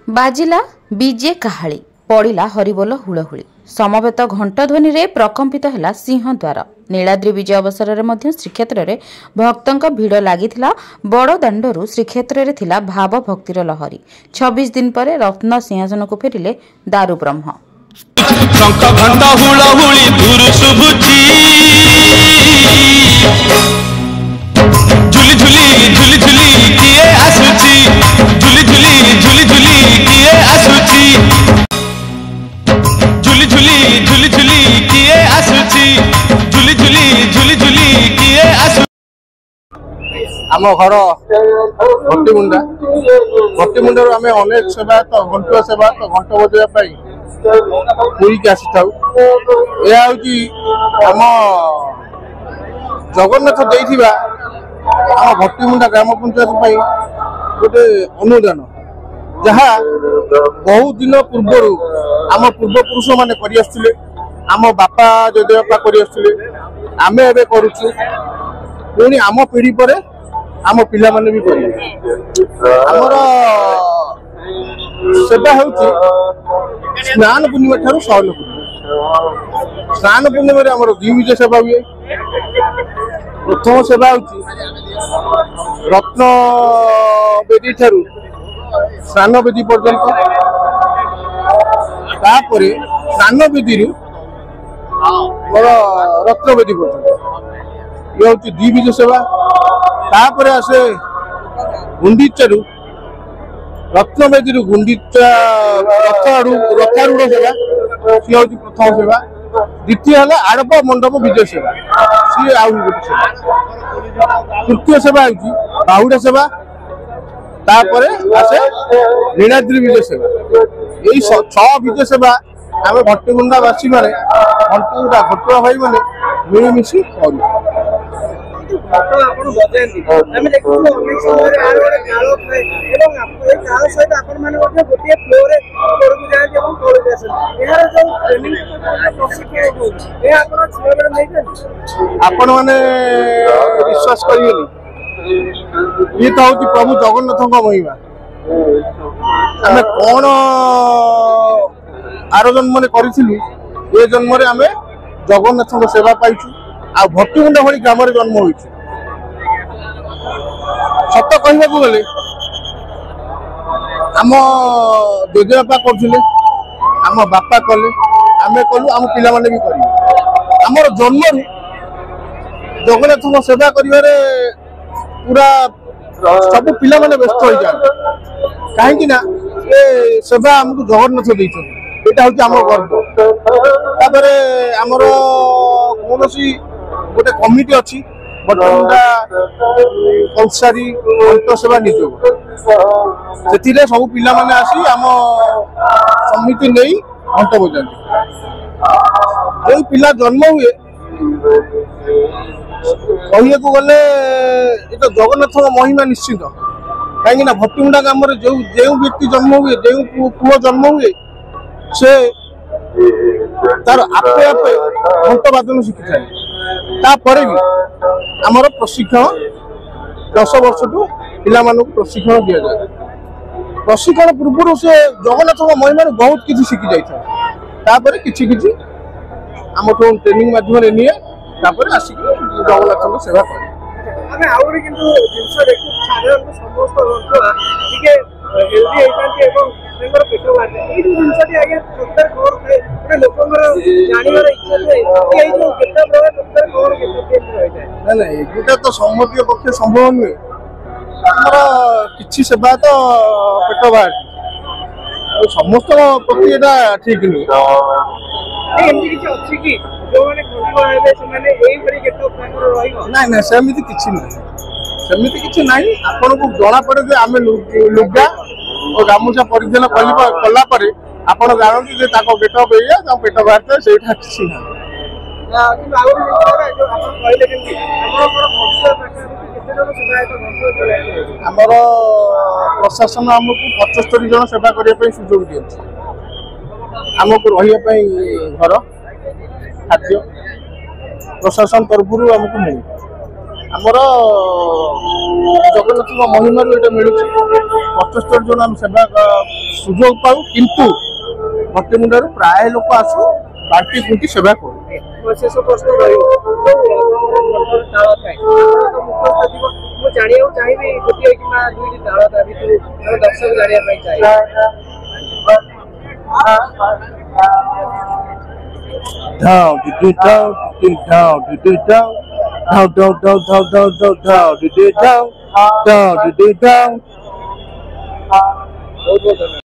बाजिला बीजे काहाली पड़ा हरिबोल हुलहुली समवेत घंटध्वनि रे प्रकंपित है सिंहद्वार। नीलाद्रि विजय अवसर में श्रीक्षेत्र में भक्तों भिड़ लगी बड़ दाण्डरू श्रीक्षेत्र में थिला भाव भक्तिर लहरी। 26 दिन पर रत्न सिंहासन को फेरिले दारू ब्रह्म। आम घर भट्टीमुंडा भट्टीमुंडार आम अनेक सेवा तो घंटुआ सेवा तो घंट बजाई पुरी के आसी था। यह आम जगन्नाथ देथिबा आम भट्टीमुंडा ग्राम पंचायत गोटे अनुदान जहाँ बहुत दिन पूर्व आम पूर्वपुरुष माने करि आसुले, आम बापा जदेबापा करि आसुले, आमे एबे करूछु, पुणी आम पीढ़ी पर आम पिला माने भी करिवे। हमर सेवा होउची स्नान पूर्णिमा ठारू सहल पूर्णिमा। स्नान पूर्णिमा रे हमर द्विबीज सेवा हुए। प्रथम सेवा होउची रत्न बेदी ठारू स्नान बेदी पर्यंत, तापरे स्नान बेदी रु मोर रत्न बेदी पर्यंत ये होउची द्विबीज सेवा। तापर आसे गुंडीचारू रत्न बेदी गुंडीचा रथारूढ़ सेवा सी हूँ प्रथम सेवा। द्वितीय है आड़प मंडप विजय सेवा सी आउ गोटे सेवा। तृतीय सेवा होगी बाहुड़ा सेवा, तापर आसे नीलाद्रि विजय सेवा। यही 6 विजय सेवा आम भट्टीमुंडा बासी मैंने घटुआ भाई मैंने मिलमिशी करूँ। आपण मैंने विश्वास करेंगे ये तो हूँ प्रभु जगन्नाथ महिमा। आम कौन आर जन्म कर जन्म आम जगन्नाथ सेवा पाइछु आ भट्टीमुंडा भली ग्राम जन्म हो। सत कहवा गले आम जजेबापा करथिले, आम बापा कले, आमे कलु, आम पिला माने भी करिवे। आमर जन्म जगन्नाथ सेवा करिवारे पूरा सब पिला माने व्यस्त हो जाए। कहीं ना ये सेवा आमको जगन्नाथ देइछन, एटा होची आम गर्व। तापरे आमर कोनोसी गोटे कमिटी अच्छी भट्टीमुंडा कंसारी घंट सेवा नियोग से सब पिला माने आसी आम समिति नहीं घंट बजाती। जो पिला जन्म हुए कहिए को गले ये तो जगन्नाथ महिमा निश्चित। कहीं भट्टीमुंडा ग्राम जो व्यक्ति जन्म हुए जो पुओ जन्म हुए से तार आपे आपे घंट बादन शिखी थाए। तापर भी आमर प्रशिक्षण 10 वर्ष टू पिला प्रशिक्षण दि जाए। प्रशिक्षण पूर्व से जगन्नाथ महिमा बहुत किसी शिखी जापर कि आम ट्रेनिंग माध्यम निए आसिक जगन्नाथ सेवा कर। तो सम्मति पक्ष संभव नुहे कि सेवा तो पेट बाहर समस्त प्रति एटा ठीक नुहे। ना ना सेमती किसी ना सेमती किसी ना आपन को जना पड़े आम लुगा और गामुछा परिधान कला आपण जानते गेट अप पेट बाहर से किसी ना। आमर प्रशासन आमको 75 जन सेवा करने सुजोग दिखा। आमको रही घर खाद्य प्रशासन तरफ आमको मिले ଆମର ଜଗନ୍ନାଥଙ୍କ ମହିମାରୁ ଏଇଟା ମିଳୁଛି 75 ଜଣ ଆମେ ସେବା ସୁଯୋଗ ପାଉ କିନ୍ତୁ ଭକ୍ତିମୁଣ୍ଡାରୁ ପ୍ରାୟ ଲୋକ ଆସୁ ବାଣ୍ଟି କୁଣ୍ଟି ସେବା କରୁ। ଶେଷ ପ୍ରଶ୍ନ ରହିବ ତାଳ ଥାଏ ମୁଁ ଜାଣିବାକୁ ଚାହିଁବି ଗୋଟିଏ କିମ୍ବା ଦୁଇଟି ତାଳ ତା ଭିତରୁ ଦର୍ଶକ ଜାଣିବା ପାଇଁ ଚାହିଁବେ। Down, down, down, down, down, down, down. बहुत बहुत धन्यवाद।